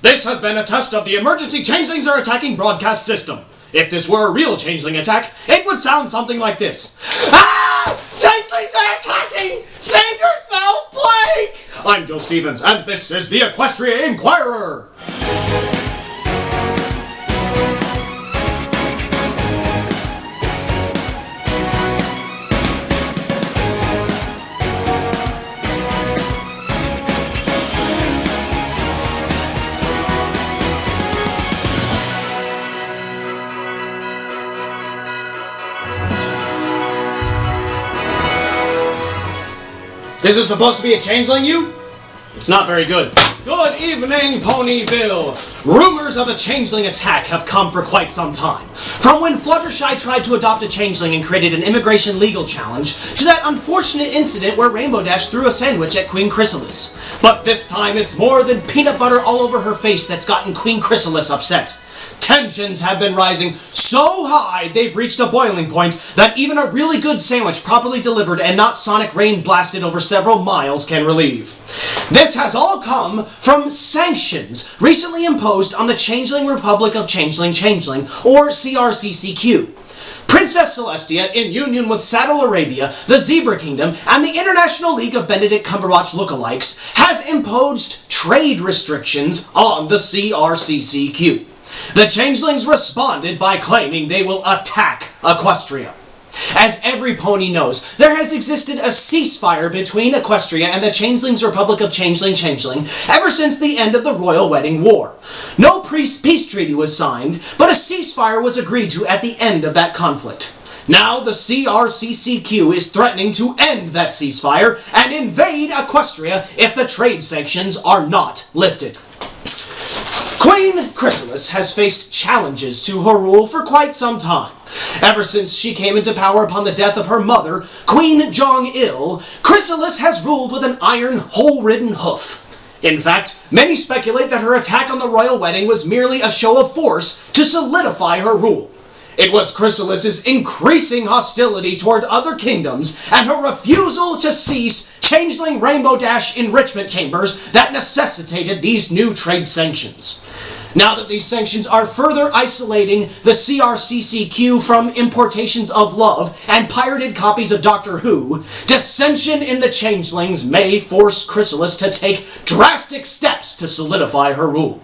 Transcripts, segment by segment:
This has been a test of the emergency changelings are attacking broadcast system. If this were a real changeling attack, it would sound something like this. Ah! Changelings are attacking! Save yourself, Blake! I'm Joe Stevens, and this is the Equestria Inquirer! This is supposed to be a changeling, you? It's not very good. Good evening, Ponyville! Rumors of a changeling attack have come for quite some time. From when Fluttershy tried to adopt a changeling and created an immigration legal challenge, to that unfortunate incident where Rainbow Dash threw a sandwich at Queen Chrysalis. But this time it's more than peanut butter all over her face that's gotten Queen Chrysalis upset. Tensions have been rising so high they've reached a boiling point that even a really good sandwich properly delivered and not sonic rain blasted over several miles can relieve. This has all come from sanctions recently imposed on the Changeling Republic of Changeling, or CRCCQ. Princess Celestia, in union with Saddle Arabia, the Zebra Kingdom, and the International League of Benedict Cumberbatch lookalikes, has imposed trade restrictions on the CRCCQ. The changelings responded by claiming they will attack Equestria. As every pony knows, there has existed a ceasefire between Equestria and the Changelings Republic of Changeling ever since the end of the Royal Wedding War. No peace treaty was signed, but a ceasefire was agreed to at the end of that conflict. Now the CRCCQ is threatening to end that ceasefire and invade Equestria if the trade sanctions are not lifted. Queen Chrysalis has faced challenges to her rule for quite some time. Ever since she came into power upon the death of her mother, Queen Jong-il, Chrysalis has ruled with an iron, hole-ridden hoof. In fact, many speculate that her attack on the royal wedding was merely a show of force to solidify her rule. It was Chrysalis's increasing hostility toward other kingdoms and her refusal to cease changeling Rainbow Dash enrichment chambers that necessitated these new trade sanctions. Now that these sanctions are further isolating the CRCCQ from importations of love and pirated copies of Doctor Who, dissension in the changelings may force Chrysalis to take drastic steps to solidify her rule.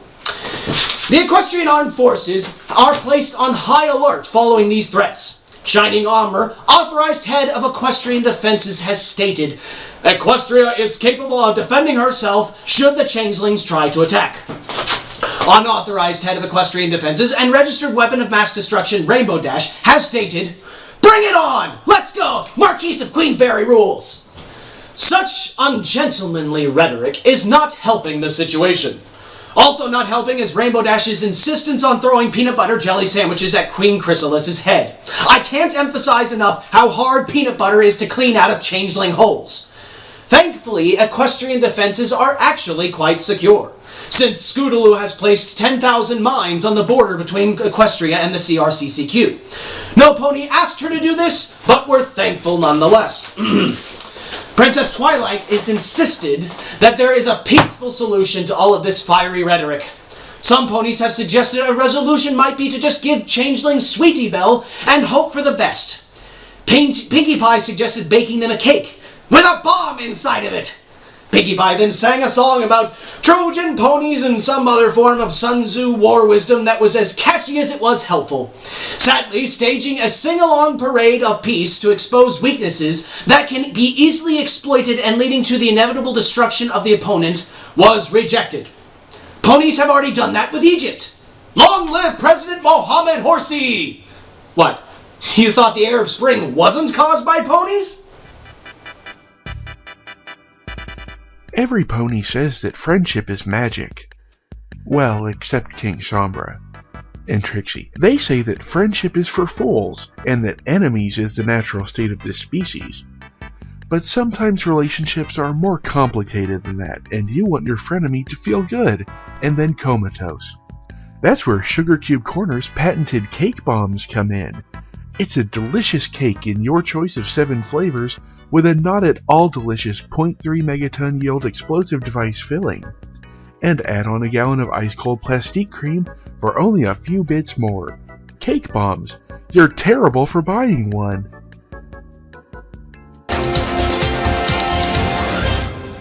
The Equestrian Armed Forces are placed on high alert following these threats. Shining Armor, authorized head of Equestrian Defenses, has stated, Equestria is capable of defending herself should the changelings try to attack. Unauthorized head of Equestrian Defenses and registered weapon of mass destruction Rainbow Dash has stated, Bring it on! Let's go! Marquise of Queensberry rules! Such ungentlemanly rhetoric is not helping the situation. Also not helping is Rainbow Dash's insistence on throwing peanut butter jelly sandwiches at Queen Chrysalis's head. I can't emphasize enough how hard peanut butter is to clean out of changeling holes. Thankfully, Equestrian defenses are actually quite secure, since Scootaloo has placed 10,000 mines on the border between Equestria and the CRCCQ. No pony asked her to do this, but we're thankful nonetheless. Princess Twilight is insisted that there is a peaceful solution to all of this fiery rhetoric. Some ponies have suggested a resolution might be to just give changelings Sweetie Belle and hope for the best. Pinkie Pie suggested baking them a cake with a bomb inside of it. Pinkie Pie then sang a song about Trojan ponies and some other form of Sun Tzu war wisdom that was as catchy as it was helpful. Sadly, staging a sing-along parade of peace to expose weaknesses that can be easily exploited and leading to the inevitable destruction of the opponent was rejected. Ponies have already done that with Egypt. Long live President Mohammed Horsey! What, you thought the Arab Spring wasn't caused by ponies? Every pony says that friendship is magic. Well, except King Sombra and Trixie. They say that friendship is for fools, and that enemies is the natural state of this species. But sometimes relationships are more complicated than that, and you want your frenemy to feel good, and then comatose. That's where Sugar Cube Corner's patented cake bombs come in. It's a delicious cake in your choice of 7 flavors, with a not at all delicious 0.3 megaton yield explosive device filling. and add on a gallon of ice-cold plastique cream for only a few bits more. Cake bombs. You're terrible for buying one.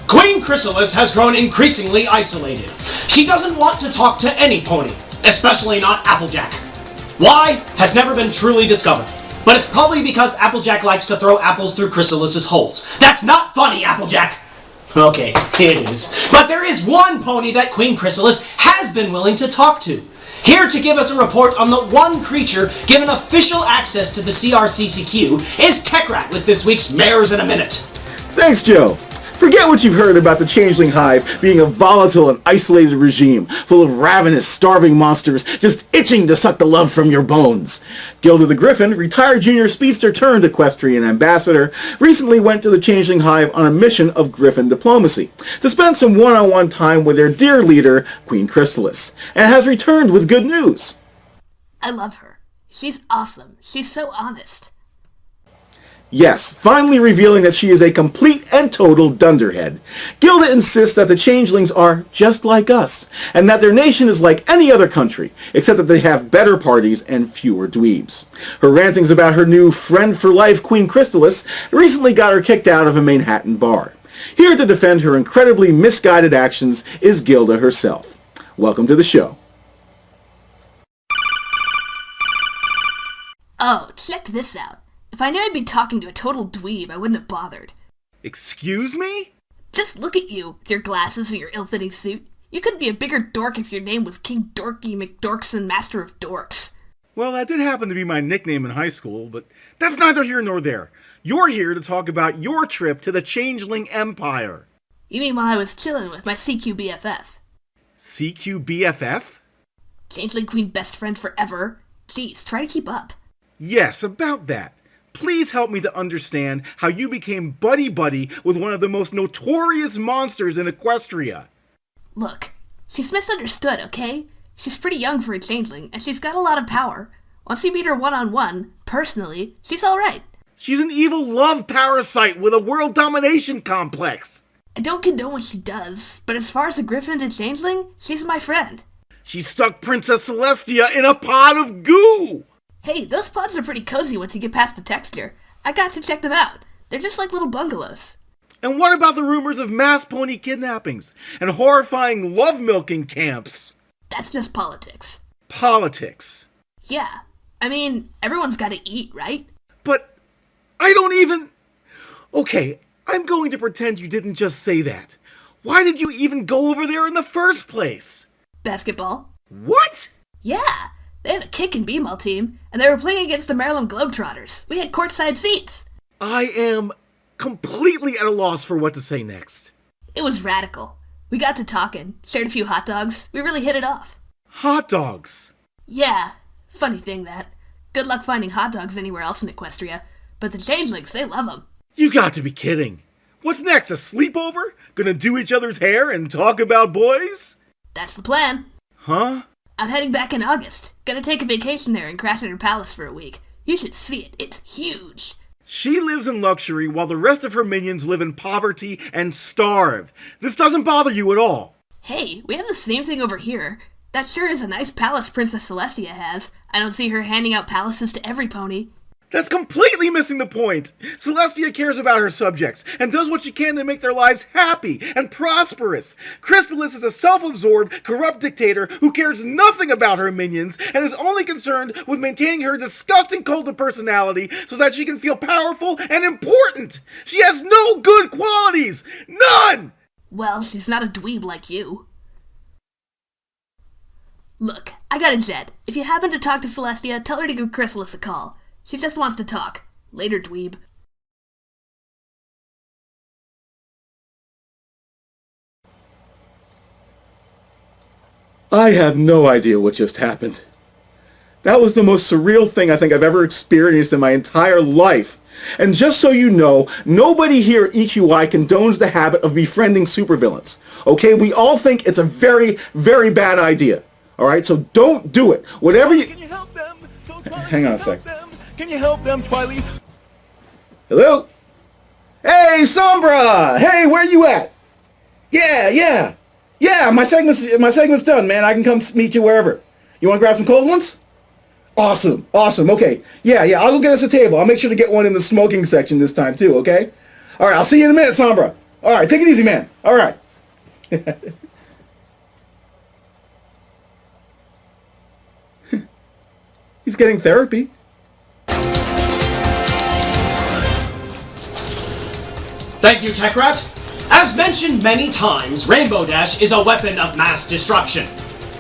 Queen Chrysalis has grown increasingly isolated. She doesn't want to talk to any pony, especially not Applejack. Why has never been truly discovered, but it's probably because Applejack likes to throw apples through Chrysalis's holes. That's not funny, Applejack! Okay, it is. But there is one pony that Queen Chrysalis has been willing to talk to. Here to give us a report on the one creature given official access to the CRCCQ is TechRat with this week's Mares in a Minute. Thanks, Joe. Forget what you've heard about the changeling hive being a volatile and isolated regime, full of ravenous, starving monsters just itching to suck the love from your bones. Gilda the Griffin, retired junior speedster turned equestrian ambassador, recently went to the changeling hive on a mission of Griffin diplomacy, to spend some one-on-one time with their dear leader, Queen Chrysalis, and has returned with good news. I love her. She's awesome. She's so honest. Yes, finally revealing that she is a complete and total dunderhead. Gilda insists that the changelings are just like us, and that their nation is like any other country, except that they have better parties and fewer dweebs. Her rantings about her new friend-for-life Queen Chrysalis recently got her kicked out of a Manhattan bar. Here to defend her incredibly misguided actions is Gilda herself. Welcome to the show. Oh, check this out. If I knew I'd be talking to a total dweeb, I wouldn't have bothered. Excuse me? Just look at you, with your glasses and your ill-fitting suit. You couldn't be a bigger dork if your name was King Dorky McDorkson, Master of Dorks. Well, that did happen to be my nickname in high school, but that's neither here nor there. You're here to talk about your trip to the Changeling Empire. You mean while I was chillin' with my CQ BFF? CQ BFF? Changeling Queen best friend forever. Jeez, try to keep up. Yes, about that. Please help me to understand how you became buddy-buddy with one of the most notorious monsters in Equestria. Look, she's misunderstood, okay? She's pretty young for a changeling, and she's got a lot of power. Once you meet her one-on-one, personally, she's alright. She's an evil love parasite with a world domination complex. I don't condone what she does, but as far as a griffin and changeling, she's my friend. She stuck Princess Celestia in a pot of goo! Hey, those pods are pretty cozy once you get past the texture. I got to check them out. They're just like little bungalows. And what about the rumors of mass pony kidnappings and horrifying love-milking camps? That's just politics. Politics? Yeah. I mean, everyone's gotta eat, right? But I don't even... Okay, I'm going to pretend you didn't just say that. Why did you even go over there in the first place? Basketball? What? Yeah. They have a kick and b-ball team, and they were playing against the Maryland Globetrotters. We had courtside seats. I am completely at a loss for what to say next. It was radical. We got to talking, shared a few hot dogs. We really hit it off. Hot dogs? Yeah. Funny thing that. Good luck finding hot dogs anywhere else in Equestria, but the changelings, they love them. You got to be kidding. What's next, a sleepover? Gonna do each other's hair and talk about boys? That's the plan. Huh? I'm heading back in August. Gonna take a vacation there and crash at her palace for a week. You should see it. It's huge. She lives in luxury while the rest of her minions live in poverty and starve. This doesn't bother you at all. Hey, we have the same thing over here. That sure is a nice palace Princess Celestia has. I don't see her handing out palaces to every pony. That's completely missing the point. Celestia cares about her subjects and does what she can to make their lives happy and prosperous. Chrysalis is a self-absorbed, corrupt dictator who cares nothing about her minions and is only concerned with maintaining her disgusting cult of personality so that she can feel powerful and important. She has no good qualities. None! Well, she's not a dweeb like you. Look, I got a jet. If you happen to talk to Celestia, tell her to give Chrysalis a call. She just wants to talk. Later, dweeb. I have no idea what just happened. That was the most surreal thing I think I've ever experienced in my entire life. And just so you know, nobody here at EQI condones the habit of befriending supervillains. Okay, we all think it's a very, very bad idea. Alright, so don't do it. Whatever you... Can you help them? So Hang on a sec. Can you help them, Twilight? Hello? Hey, Sombra! Hey, where you at? Yeah, Yeah, my segment's done, man. I can come meet you wherever. You want to grab some cold ones? Awesome. Okay. Yeah, I'll go get us a table. I'll make sure to get one in the smoking section this time, too, okay? All right, I'll see you in a minute, Sombra. All right, take it easy, man. All right. He's getting therapy. Thank you, TechRat. As mentioned many times, Rainbow Dash is a weapon of mass destruction.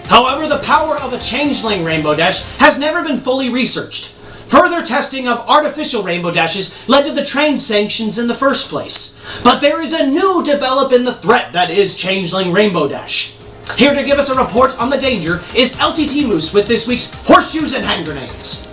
However, the power of a changeling Rainbow Dash has never been fully researched. Further testing of artificial Rainbow Dashes led to the train sanctions in the first place. But there is a new develop in the threat that is changeling Rainbow Dash. Here to give us a report on the danger is LTT Moose with this week's Horseshoes and Hand Grenades.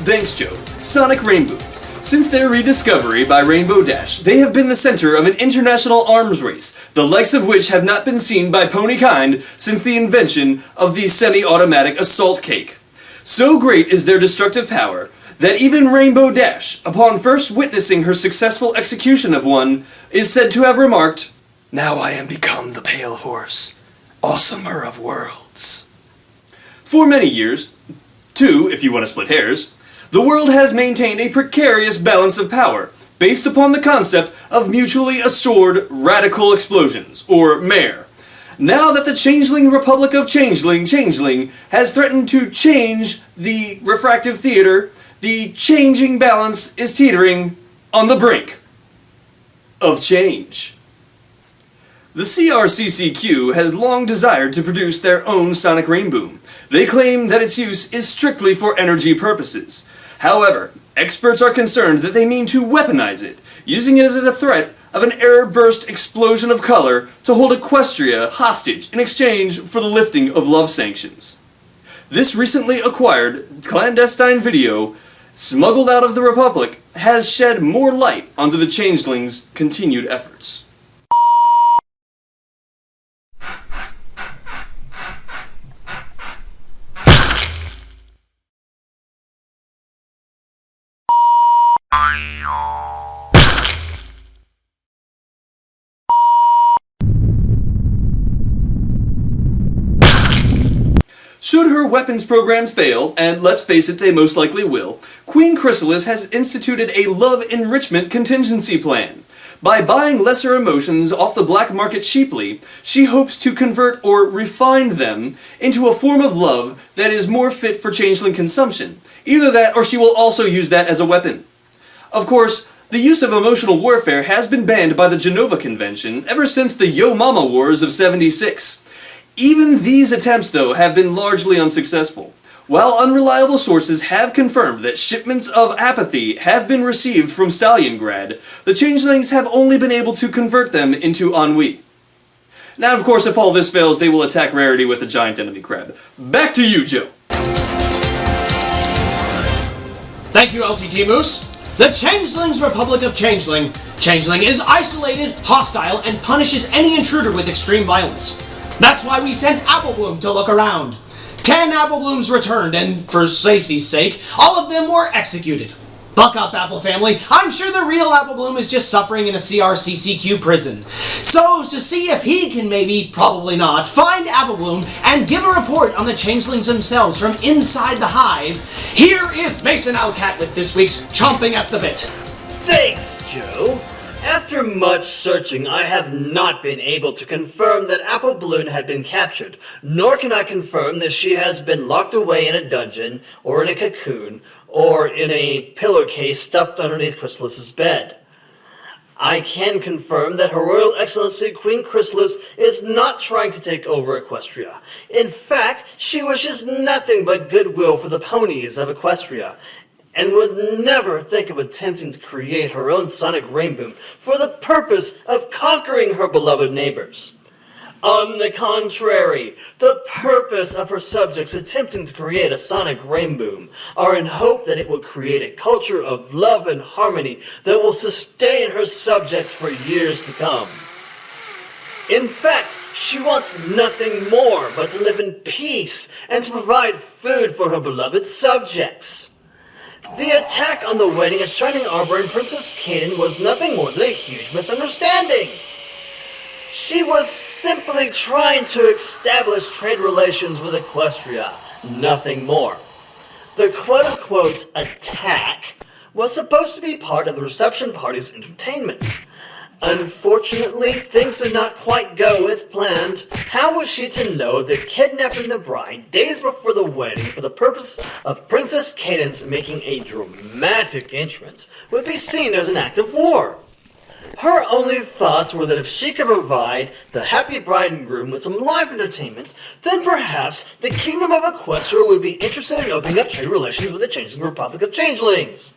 Thanks, Joe. Sonic Rainbows. Since their rediscovery by Rainbow Dash, they have been the center of an international arms race, the likes of which have not been seen by ponykind since the invention of the semi-automatic assault cake. So great is their destructive power that even Rainbow Dash, upon first witnessing her successful execution of one, is said to have remarked, "Now I am become the pale horse, awesomer of worlds." For many years, two if you want to split hairs, the world has maintained a precarious balance of power, based upon the concept of mutually assured radical explosions, or MARE. Now that the changeling Republic of Changeling has threatened to change the refractive theater, the changing balance is teetering on the brink of change. The CRCCQ has long desired to produce their own sonic rainbow. They claim that its use is strictly for energy purposes. However, experts are concerned that they mean to weaponize it, using it as a threat of an air-burst explosion of color to hold Equestria hostage in exchange for the lifting of love sanctions. This recently acquired clandestine video, smuggled out of the Republic, has shed more light onto the changelings' continued efforts. Should her weapons program fail, and let's face it, they most likely will, Queen Chrysalis has instituted a love enrichment contingency plan. By buying lesser emotions off the black market cheaply, she hopes to convert or refine them into a form of love that is more fit for changeling consumption. Either that, or she will also use that as a weapon. Of course, the use of emotional warfare has been banned by the Genova Convention ever since the Yo Mama Wars of '76. Even these attempts, though, have been largely unsuccessful. While unreliable sources have confirmed that shipments of apathy have been received from Stalingrad, the changelings have only been able to convert them into ennui. Now, of course, if all this fails, they will attack Rarity with a giant enemy crab. Back to you, Joe. Thank you, LTT Moose. The Changelings Republic of Changeling is isolated, hostile, and punishes any intruder with extreme violence. That's why we sent Applebloom to look around. 10 Appleblooms returned, and for safety's sake, all of them were executed. Buck up, Apple family. I'm sure the real Applebloom is just suffering in a CRCCQ prison. So, to see if he can probably not, find Applebloom and give a report on the changelings themselves from inside the hive, here is Mason Owlcat with this week's Chomping at the Bit. Thanks, Joe. After much searching, I have not been able to confirm that Appleballoon had been captured, nor can I confirm that she has been locked away in a dungeon, or in a cocoon, or in a pillowcase stuffed underneath Chrysalis's bed. I can confirm that Her Royal Excellency Queen Chrysalis is not trying to take over Equestria. In fact, she wishes nothing but goodwill for the ponies of Equestria, and would never think of attempting to create her own sonic rainbow for the purpose of conquering her beloved neighbors. On the contrary, the purpose of her subjects attempting to create a sonic rainbow are in hope that it will create a culture of love and harmony that will sustain her subjects for years to come. In fact, she wants nothing more but to live in peace and to provide food for her beloved subjects. The attack on the wedding at Shining Arbor and Princess Caden was nothing more than a huge misunderstanding. She was simply trying to establish trade relations with Equestria, nothing more. The quote-unquote attack was supposed to be part of the reception party's entertainment. Unfortunately, things did not quite go as planned. How was she to know that kidnapping the bride days before the wedding for the purpose of Princess Cadence making a dramatic entrance would be seen as an act of war? Her only thoughts were that if she could provide the happy bride and groom with some live entertainment, then perhaps the Kingdom of Equestria would be interested in opening up trade relations with the Changeling Republic of Changelings.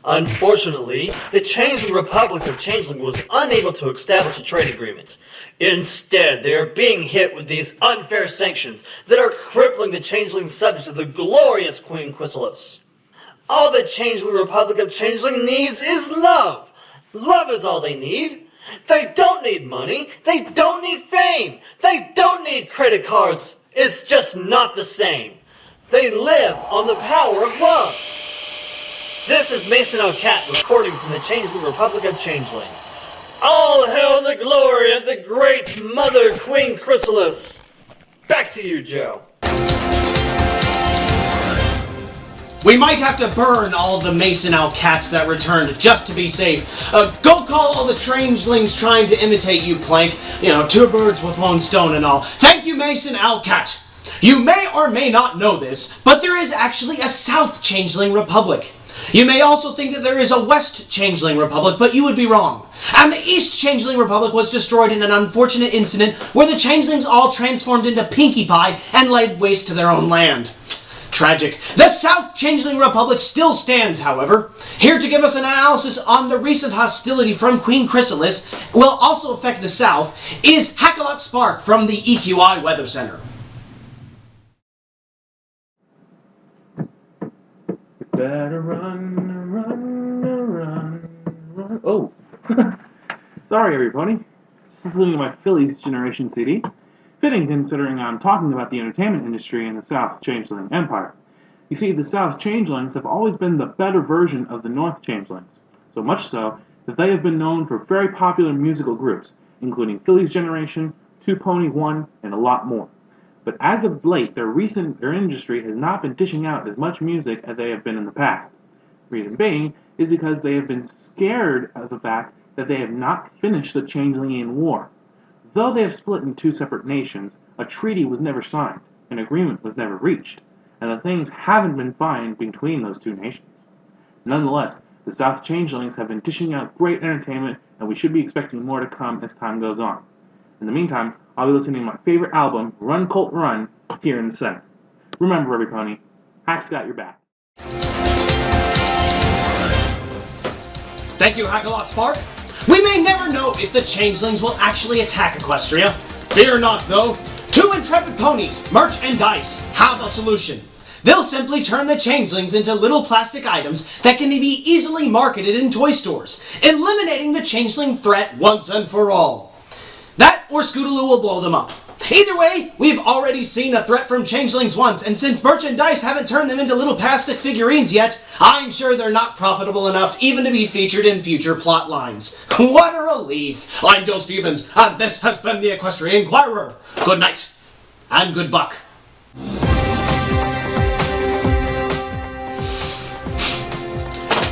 Unfortunately, the Changeling Republic of Changeling was unable to establish a trade agreement. Instead, they are being hit with these unfair sanctions that are crippling the Changeling subjects of the glorious Queen Chrysalis. All the Changeling Republic of Changeling needs is love. Love is all they need. They don't need money. They don't need fame. They don't need credit cards. It's just not the same. They live on the power of love. This is Mason Cat recording from the Changeling Republic of Changeling. All hail the glory of the great Mother Queen Chrysalis. Back to you, Joe. We might have to burn all the Mason Cats that returned just to be safe. Go call all the changelings trying to imitate you, Plank. You know, two birds with one stone and all. Thank you, Mason Cat. You may or may not know this, but there is actually a South Changeling Republic. You may also think that there is a West Changeling Republic, but you would be wrong. And the East Changeling Republic was destroyed in an unfortunate incident where the changelings all transformed into Pinkie Pie and laid waste to their own land. Tragic. The South Changeling Republic still stands, however. Here to give us an analysis on the recent hostility from Queen Chrysalis will also affect the South is Hackalot Spark from the EQI Weather Center. Better run. Oh, sorry everybody. Just listening to my Phillies Generation CD. Fitting considering I'm talking about the entertainment industry in the South Changeling Empire. You see, the South Changelings have always been the better version of the North Changelings. So much so that they have been known for very popular musical groups, including Phillies Generation, Two Pony One, and a lot more. But as of late, their industry has not been dishing out as much music as they have been in the past. Reason being is because they have been scared of the fact that they have not finished the Changelingian War. Though they have split into two separate nations, a treaty was never signed, an agreement was never reached, and the things haven't been fine between those two nations. Nonetheless, the South Changelings have been dishing out great entertainment, and we should be expecting more to come as time goes on. In the meantime, I'll be listening to my favorite album, Run Colt Run, here in the center. Remember, every pony, Hack's got your back. Thank you, Hackalot Spark. We may never know if the changelings will actually attack Equestria. Fear not, though. Two intrepid ponies, Merch and Dice, have a solution. They'll simply turn the changelings into little plastic items that can be easily marketed in toy stores, eliminating the changeling threat once and for all. That or Scootaloo will blow them up. Either way, we've already seen a threat from changelings once, and since Merch and Dice haven't turned them into little plastic figurines yet, I'm sure they're not profitable enough even to be featured in future plot lines. What a relief! I'm Joe Stevens, and this has been the Equestria Inquirer. Good night, and good buck.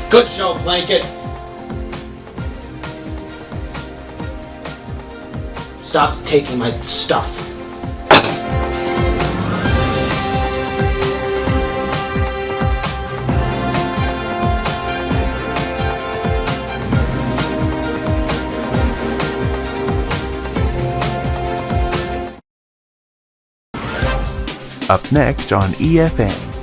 Good show, Blanket. Stop taking my stuff. Up next on EFN.